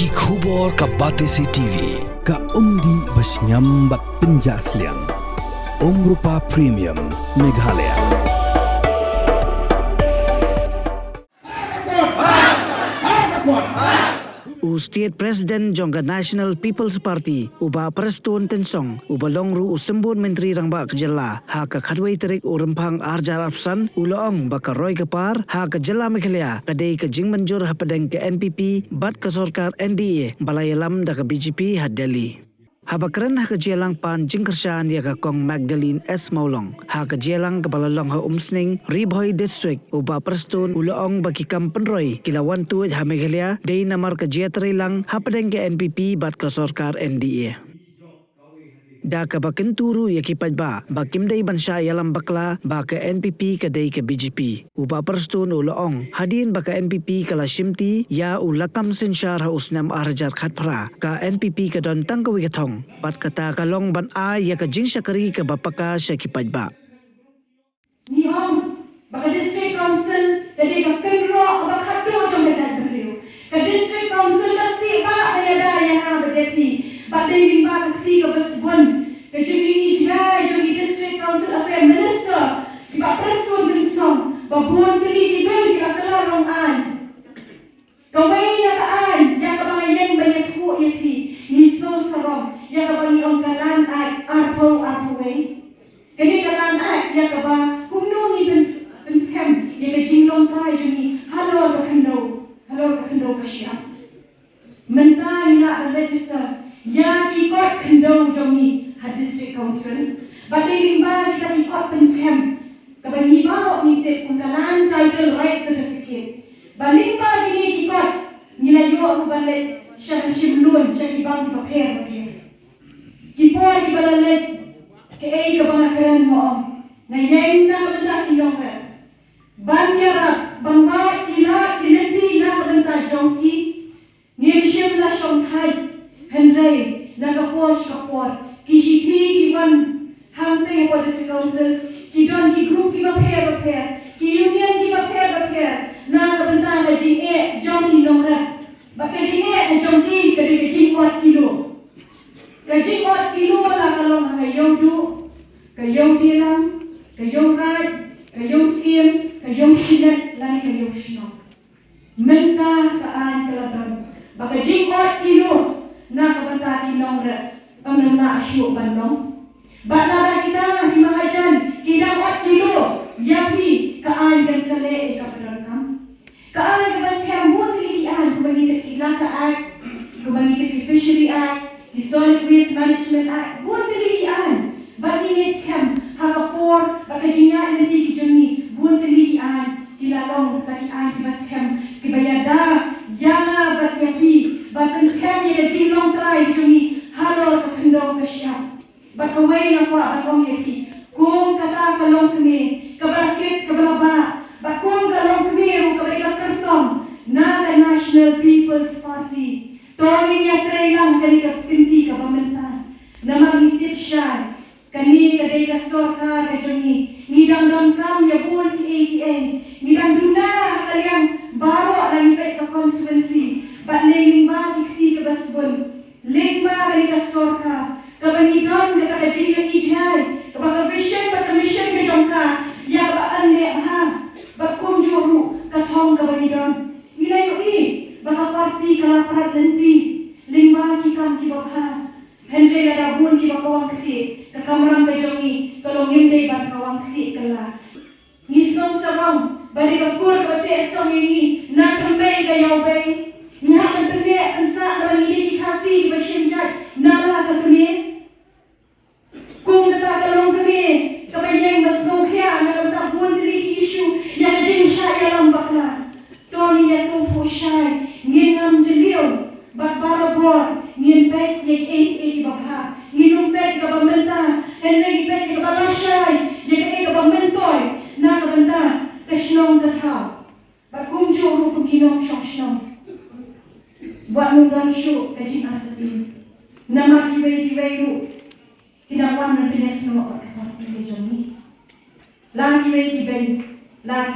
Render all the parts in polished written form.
Ki khubor ka Batesi TV. Ka umdi basnyam bak penjaslian. Rupa Premium Meghalaya. State President Jongga National People's Party uba Prestun Tensong uba longru usembun Menteri Rangba Kejala ha ka khadwai terik urempang Arjar Afsan uloong baka Roy Kapar ha ka Jala Meghalaya kadai ka jing manjur ha padang ke NPP bat ka Sarkar NDA balayalam da ka BJP ha Delhi. Habakran ha kejelang pan jingkersaan ya ka kong Magdalene S. Maulong. Ha kejelang kebalalong ha umsning Ribhoy District uba Prestun uloong baki kampenroy kilawan tuaj ha Meghalaya day namar kejeatri lang ha padang ke NPP bat ka Sarkar NDA. Da ka bakin turu ya kipad ba bakim day bansa yalam bakla ba ka NPP ka day ka BJP uba Prestun uloong hadin ba ka NPP kala shimti ya ulakam sensyar ha usnam Arjar khatpra ka NPP ka don tangkawi katong bat kata kalong ban a ya ka jing syakari ka bapaka sya kipad ba ni hong baka district council tadi ka kenro baka khaddo jong bajat beriu ka district council pasti ba bayada ya ha bedeti badai bimba kati ka basbon ka jimi jai jogi district council affair minister ba Prestun Tensong ba buon kali di bel ka kalarong an kawai na kaan ya ka bangayeng banyak ku yati ni so sarong ya ka bangi ong kalan ay arpo arpoe kani kalan ay ya ka ba kumno ni penskem ya ka jinglong tay jimi halo ka kendo ka siya mentang ya register ya ikut kendo jomi ha district council badai limba kita ikut penskem kabani ba ni te pungkalan title right certificate balimba gini ikut nilayo ubale siya shimlun siya ibang paper kipor ibalale ke ay kabangakaran mo na yang na benda kinongka banyara bangga ila ilebi na benda jongki niyem la shongkai Henry nagapos kapor kishiti kiwan hangte po district council kidon ki group ki pair ki union ki pair na kabanta ka jinge jong kinongra baka jinge na jongki kadi jingot kilo la kalong kayaw du kayaw dilang kayaw rad kayaw sim kayaw sinat lani kayaw sino menta kaan kalaban baka jingot kilo na kabanta kinongra ang na asyo banong bata kita di mga dyan kinawat kilo yapi kaan kan sale ikapalang kaan kabasya mo kilian kumangitik ilaka act kumangitik fishery act historic waste management act mo kilian batinits kam hakapor bakajinya nanti kijuni buon kilian kilalong takian kibaskam kibayada yanga batyapi batanskam ya jinglong try juni halo kakendong kasya bakaway na kwa bakong yaki kung kata kalong kami kabarakit kabalaba bakong kalong kami ro kabalika kartong na the National People's Party tawagin niya tray lang kani kapinti kapamenta na magnitit siya kani kaday ka Sarkar kajuni nidang kam ya buon ki ATA nidang duna kalyang baro lang ipet ka constituency bat nailing ba kikti ka basbon ligma kani ka Sarkar kabanidan kata kajing yang ijai kabaka vision bata mission ke jongka ya ba ane ha ba kunjuru katong kabanidan nilai ui baka parti kala parat nanti lima kikam ki bakha Henry ada bun ki bakawang kiti kakamram ke jongi kalau ngimdei ban kawang kiti kala nisnom sarong bari bakur bate song ini na kambei ka yawbei nya kan tene ansa bani ki kasi bashinjat nala ka tene kung natatalong kami kabayang mas nungkya na nagtabon diri issue yang jing siya yalang bakla Tony yasong po siya ngin ngam jiliw bakbarabor ngin pet yag 8 bakha nginumpet kabamenta and nagipet kabalashay yag 8 kabamentoy na kabanta kasinong kathaw bakung juro kung ginong syong buat nunggang syuk kajing atatin na makiway-kiway ru kinawan ng Pinas ng mga kapatid ni lagi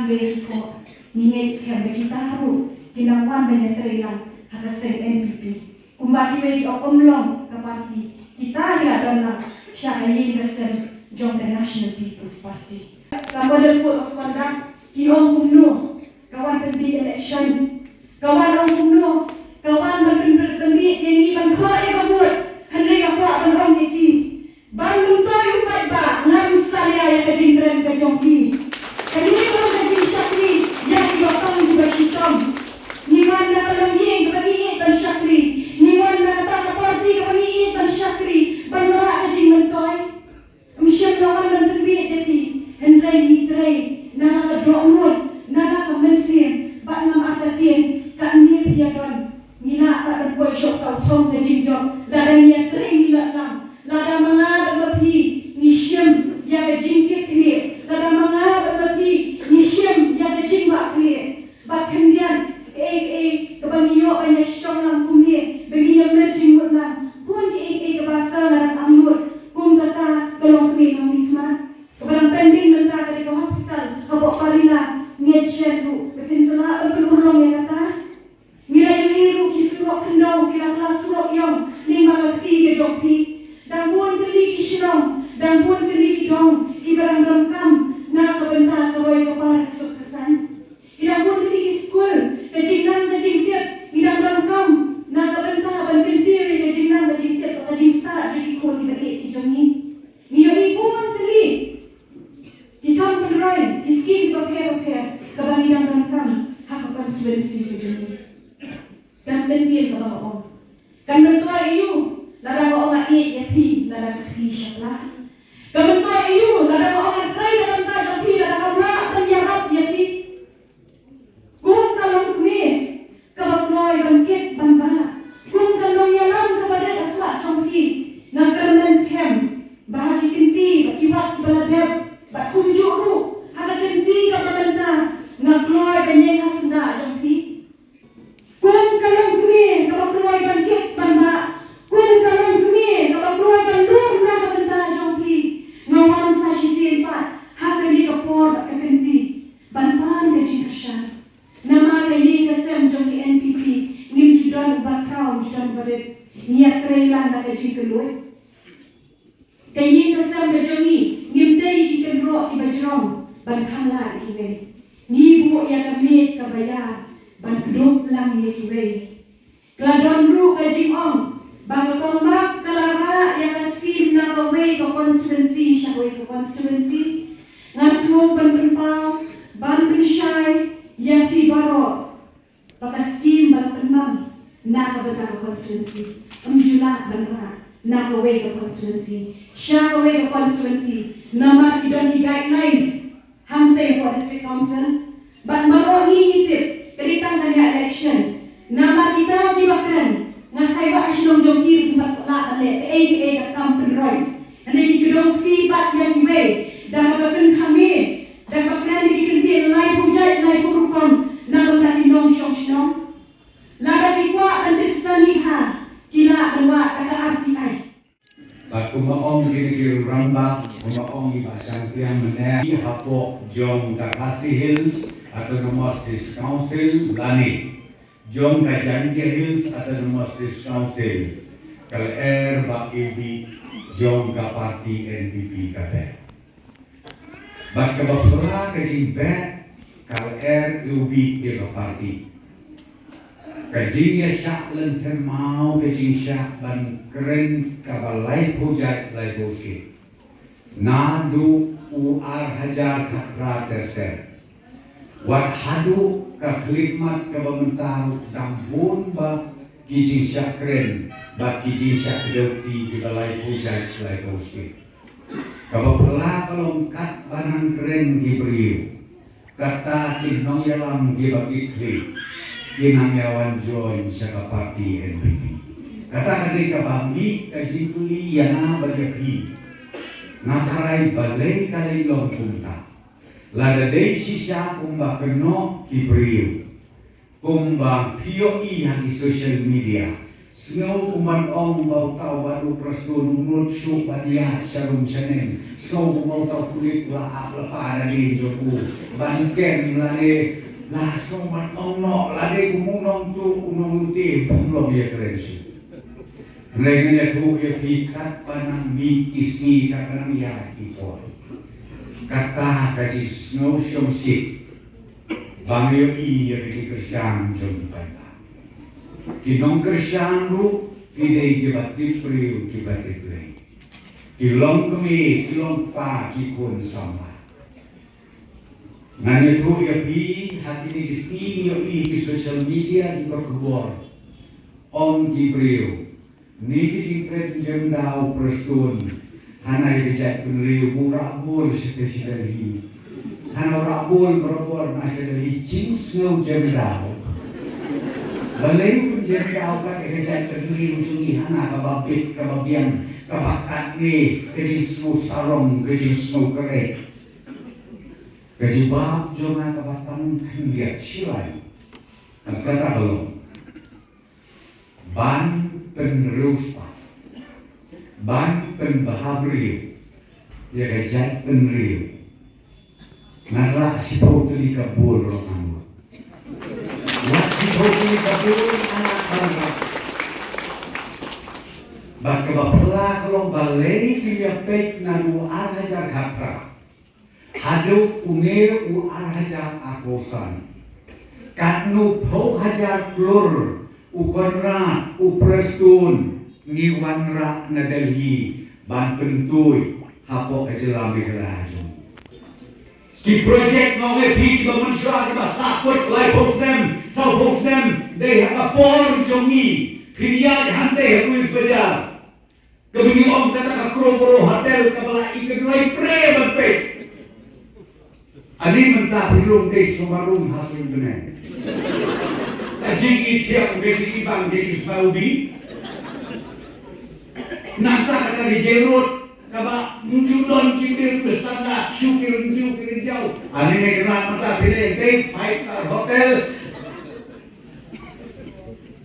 way ko ningit siya kita ru kinawan ng netrela hakaseng NPP. Kumbaki wedi okomlong ka parti. Kita dia dona syakayin kasem jong the National People's Party. Kawan code of conduct kiong kumno kawan pergi election. Kawan ong kumno kawan berpembi yang ni bangkoi kabut. Hendak apa bang iki. Bang tuntoi upai ba ngam saya yang kajing tren kajongki. Kajing kalau kajing syakri yang dibakang di Bashitom. Niwan na kalangin kapag ban syakri. Niwan na party kapag ban syakri. Ban mara kajing mentoy. Misyak lawan dan terbit jadi. Hendai mitrai nana kadokmut nana kamensin bak ngam atatin kat ni piadon. Nina tak berbuat syok kau tong kajing jom. Ladang niat tering nila lang. Lada mangab mapi nisyam ya gajing kekli. Lada mangab mapi nisyam ya gajing makli. Bat kemudian kebanyo banyak syong lang kumni bagi yang merjing mutlang pun kebasa larang amut kum kata tolong kami nomikmat kebarang pending mentah dari ke hospital habok parila ngetchen tu bikin salah berulong yang kata mira yiru kisro kendau kira kelas surok yong lima kaki ke jopi dan pun keli kisnong dan pun keli kidong ibarang damkam na kebentar kawai kepar kesuk kesan ida pun keli school kajing tiap ida damkam na kebentar ban kentir kajing tiap kajing start jadi kon di balik kijoni niyo pun keli kita penrai kiskin paper kabang ida damkam hak konstituensi kijoni dan kentir kabang om kan bertua iu ladang orang ya pi ladang kri syaklah kebetul iu ladang orang krai dalam tajam pi ladang orang dan yarap ya pi kung kalong kami kebetul bangkit bamba kung kalong yalam kepada akhlak champi nak kerana scam bahagi kinti bakiwat baladab bak kunjuk ru ada kinti kepada nak keluar banyak hasna champi kung kalong kami kebetul bangkit bamba kung kalong kami kalau keluar bandung nak kebentar jompi ngawan sa sisimpat hakan di kapor bak kenti banpan ke jikasyan nama kayin kasem jompi NPP nim judan background judan badet niat kreilan nak jikeloy kayin kasem ke jomi nim tei ikan ro ibajrong ban khala iwe ni bu ya kami kabayar ban keduk lang ye iwe kladon ru kajing ong baga kombak kalara yang askim na kaway ke konstituensi siya kaway ke konstituensi ngasmo penpau ban pensyai yang kibaro baga skim baga penmam na kabata ke konstituensi umjula banra na kaway ke konstituensi siya kaway ke konstituensi nama idon di guidelines hante for district council ban maro ngitip keditang kanya election nama kita dibakan ngasai ba asyong jongkir kibat la ale ka kampen roy ane di gedong kibat yang iwe dah baben kami dah bakran di kendi lai pujai lai purukon na ta kinong shong la da kwa ande saniha kila dewa kata arti ai Bat kumaong kiri ramba kumaong ibasang tiang meneh hapo jong Takasi Hills Autonomous District Council lani Jom Kajangke Hills Autonomous District Council KLR Bak Ibi Jom Ka Parti NPP Kabe Bak Kabapura Kajing Bet KLR Ubi Ika Parti Kajing Ya Syak Lenten Mau Kajing Syak Ban Keren Kabalai Pujat Lai Bosi Nadu Uar Hajar Kakra Terter Wat hadu ka khidmat ka pemerintah dampun ba kijing syakren ba kijing syakdeuti di balai pujat lai koski ka bapela kalongkat banang keren gibriu kata kinong yalam gibagikli kinang yawan join sa parti NPP kata kadi ka bami ka jipuli yana bagaki ngakaray balay kalay long punta Lada day sisa kumba keno kibriu kumba POE di social media snow kuman ong bau tau baru prasdun mulut syuk badia syarum syanem snow kumau tau kulit lahap lepa dari joku bangken melane langsung menonok lagi kumunong tu unong ti belum ya kerensi. Mereka tu ya hikat panang mi isni kanang ya kipor. Kata kaji snow shomship. Bangyo iya kaji kerjaan jompai. Kinong kerjaan ru kidai kibati priu kibati priu. Kilong kami kilong pa kikun sama. Nanya tu ya pi hati di sini yo di social media di kebor. Om Gibril, ni di presiden dau prestun, hana bijak penriu burabul spesial hi. Hana rabul berabul masih dari cing snow jendau. Balai pun jendau kan bijak penriu cungi hana kababit kababian kabakat ni keji snow sarong keji snow kerek. Gaji bab jangan kabatang kendiat silai. Kata belum. Ban penruspa. Ban penbahabriu. Ya gajat penriu. Nalak si potuli kabul rohanmu. Lak si potuli kabul anak bangga. Baka bapela kalau balai kia pek nanu arhajar hapra. Hadu uner u arhajar akosan. Katnu po hajar klur u konra u prestun ngiwanra na Delhi ban pentuy hapo kajelami kelajung. Ki project ngome pi ba mansha ba sakut lai hostem sau hostem de hakapor jongi kriya hante huis bajar. Kebini om kata ka kroboro hotel kabala ikan lai pre berpek. Ani mentah belum ke sumarung hasil benar. Ajing itiak ke ibang ke ismaubi. Nanta kata di jerut kaba munjudon kibir bestanda syukir syukir jauh. Ani ne gerak mata pilih ke 5-star hotel.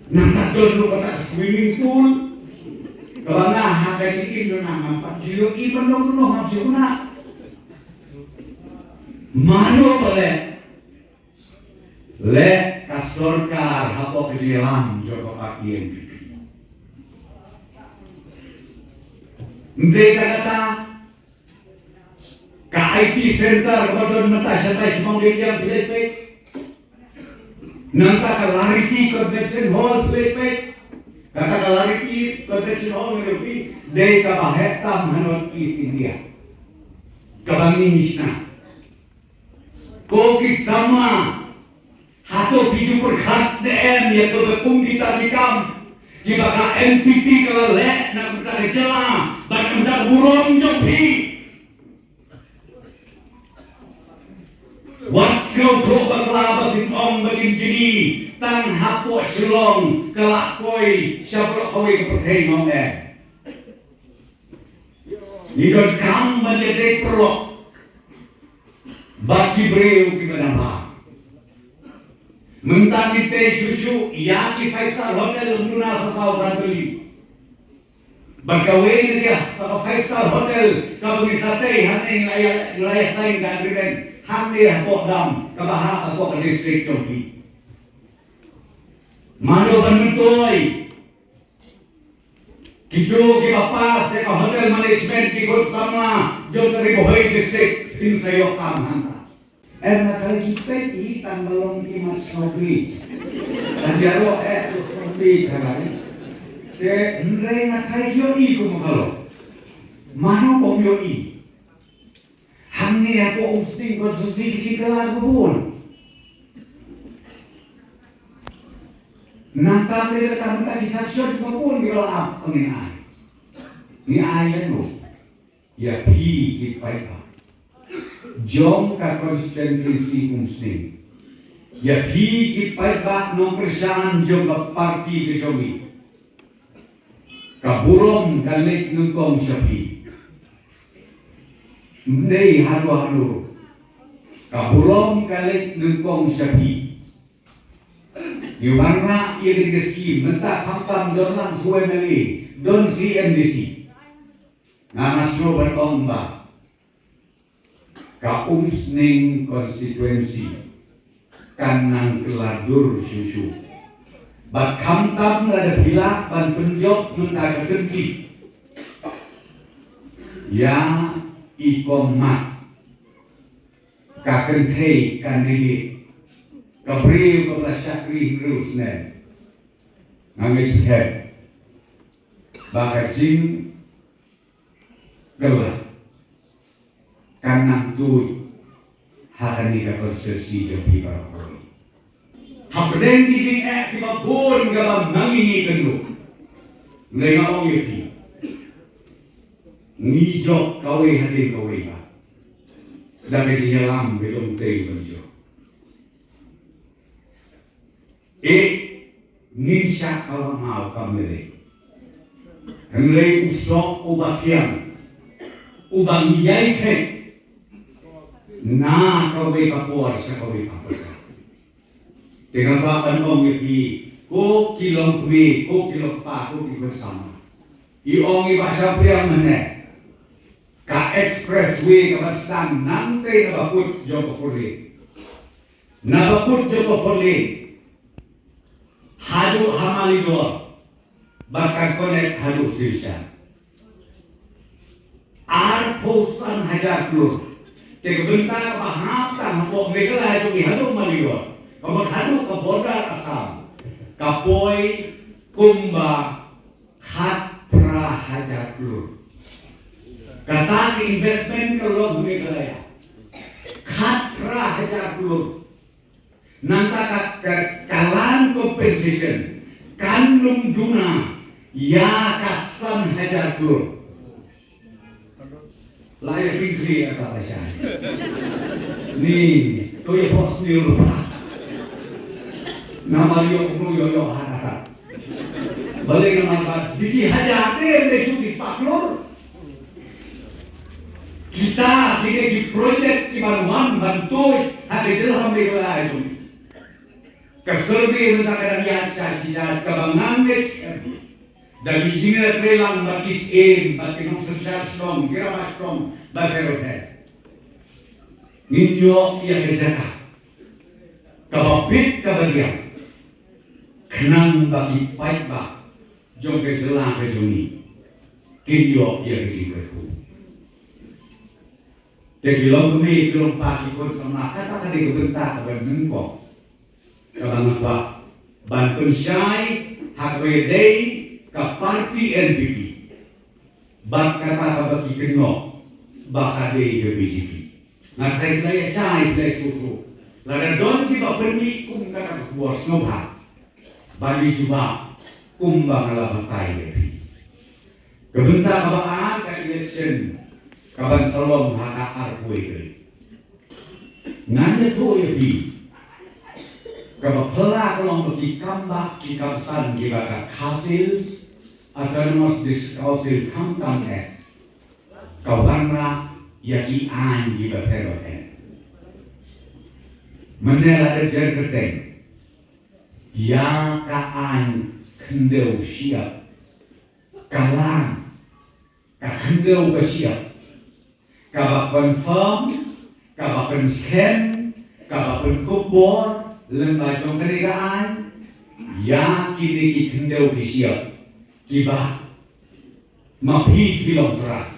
Nanta don lu kata swimming pool. Kaba nah haka cikin jona 4 jilo iban dong no hapsuna. Mano boleh le kasorkar hapo kejelam joko pakien mereka kata ka IT center kodon mata satai semang diam pelepek nanta ka lariti convention hall pelepek kata ka lariti convention hall melopi de ka bahetam hanot East India kabangin misna Koki sama hato biju perkhat DM ya ke bekung kita dikam di baka NPP kalau lek nak minta kecela bak minta burung jopi wat sio tro bakla bakin ong bakin jini tang hapo silong kelak koi syabro koi kepertei ngom ni don kam menjadi pro Bagi breu ki manamba. Mentang kita susu yaki 5-star hotel muna sa South Bali. Bagaway na dia paka 5-star hotel kabagi satay hating laya saing ka agreement handi hapo dam kabaha ako ka district Chongki. Mano banuntoy. Kido ki papa sa hotel management ki god sama jom dari Bohai district tin sayo kam hanta. Na kali kita itan balong kimat snobli. Dan jaro terus snobli kanai. Te nre na kali yo I ko makalo. Mano bom yo I. Hangi ako usting ko susiki kala bubun. Nanta pele kata disaksyon bubun kalau ap penginai. Ni ayan lo. Ya pi kipai pa. Jom ka konstituensi umsting. Ya pi kipai ba nong kerjaan jom ka parti ke jomi. Kaburom galit nungkong syapi. Ndei halu-halu. Kaburom galit nungkong syapi. Iwanra irigeski mentak hamtam donang suwe meli don CMDC. Namasno berkong ba. Ka umsning konstituensi kanang keladur susu. Bat kamtam ada bila ban penjok mentaka kenki. Ya ikomat kakentei kandige kabriu kabla syakri rusnen ngangis head baka jing gelap kanang tuit hakani ka persesi jopi barakoi hapden dijing kiba bon galam nangingi kendu lenga ong yepi ngijok kawe hadir kawe ba dan kesinyalam betong tei benjo nisha kalau mau kamele henlei usok ubakian ubang yai ke na kawe kapor sa kawe kapor dengan bapan ong yepi ko kilong kwe ko kilong pa ko kilong sama iong ibasa priang meneh ka expressway ka bastan nante nabakut Joko Forlane hadu hamalidor bakar connect hadu sirsa ar posan hajar plus te bentar bahaptan hapok megala hadu hadu malidor kamot hadu ka border Assam kapoi kumba khat pra hajar plus kata investment kalau Meghalaya khatra hajar puluh nanta kalan compensation kanlung duna ya kasan hajar puluh layak kiri kata pasal ni tu ya bos ni rupa nama yo harata balik nama jadi hajar tem desuki paklor kita tinggal di projek di Maluman bantu ada jelas Meghalaya itu keserbi untuk kadang yang sisa kebangan dari jingga trelang bakis bakinong sesar strong kira mas strong bakerote ninyo yang kerjakan kabapit kabagian kenang bagi pait bak jom kejelang kejuni kinyo yang kerjakan jadi long kami belum pagi pun sama kata tadi kebentak kepada nengkok kalau nampak ban pensyai hak wedei ke parti NPP ban kata bagi kenok bakadei ke BJP nah kaya syai play susu lada don kita pergi kum kata bos nobha bagi juga kum bangala batai lepi kebentak kabaan ke election kaban salom haka arpoi kali nanda tu ya bi kaba pela kolong bagi kambak ki kapsan ki baka kasils autonomous discouncil kamkam kawanra ya ki an ki bateroten menela de jerketen ya ka an kendeu siap kalang ka kendeu ka siap kaba confirm, kaba scan, kaba kubur, lembaga kenegaraan, ya kini kendau disiap, kiba mapi kilometer.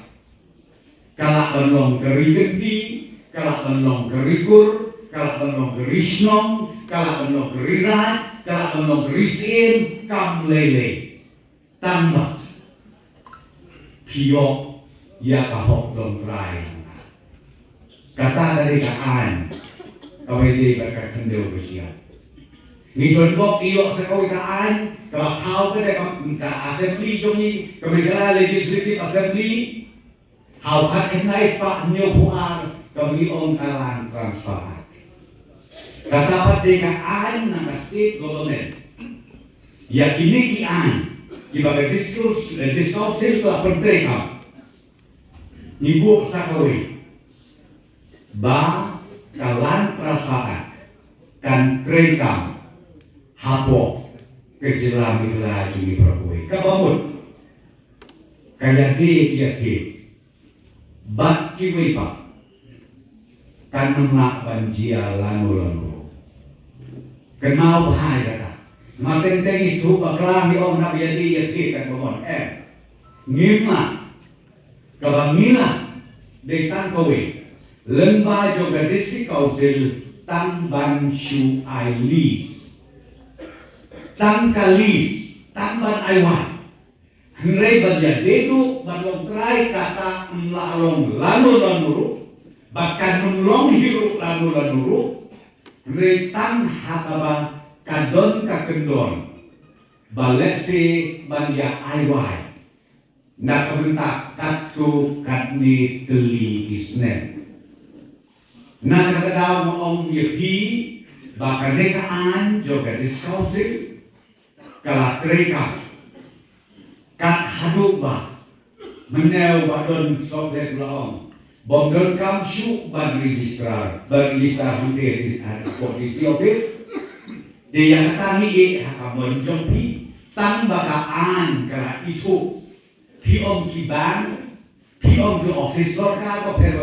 Kalau penolong kerigenti, kalau penolong kerikur, kalau penolong kerisnong, kalau penolong kerirat, kalau penolong kerisin, kam lele, tambah, piok. Ya kahok dong try. Kata dari kaan, kawai di bakal kendau bersiap. Ngidon bok iyo sekawai kaan, kalau kau pada ka assembly jomi, kemegala legislative assembly, hau kenais pak nyobuar, kami on kalang transparan. Kata pada kaan nama state government, ya kini kian, kibaga diskursil telah penting Ibu sakawai ba kalan transparan kan trekam hapo kejelam Meghalaya jumi prakoi kabamut kaya dia bat kiwai pa kan menglak banjia lanu kenal bahaya kata. Matenteng isu bakla mi om nabi yadi yati kan mohon ngima kabangila detan kowe lemba juga district council tang ban shu ailis tang kalis tang ban aiwan Hendrai baja dedu balong trai kata mlalong lalu lanuru bahkan nulong hiru lalu lanuru Hendrai tang hakaba kadon kakendon balesi bandia aiwai nak kebentak katu katni teli kisnen nak kadang mong yepi bahkan nekaan juga diskausi kala treka kat haduba meneu badon soblet laong bom don kam syu ban registrar hampir di polisi office dia kata ni hakamon jompi tang bakaan kala itu piom kiban piom ke office ka per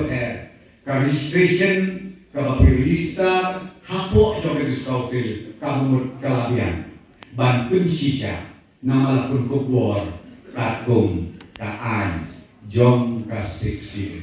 ka registration ka register hapo joga diskausil kamu kalabian ban pun sisa nama pun kubor Kakum, Kaan, Jom Kasiksi.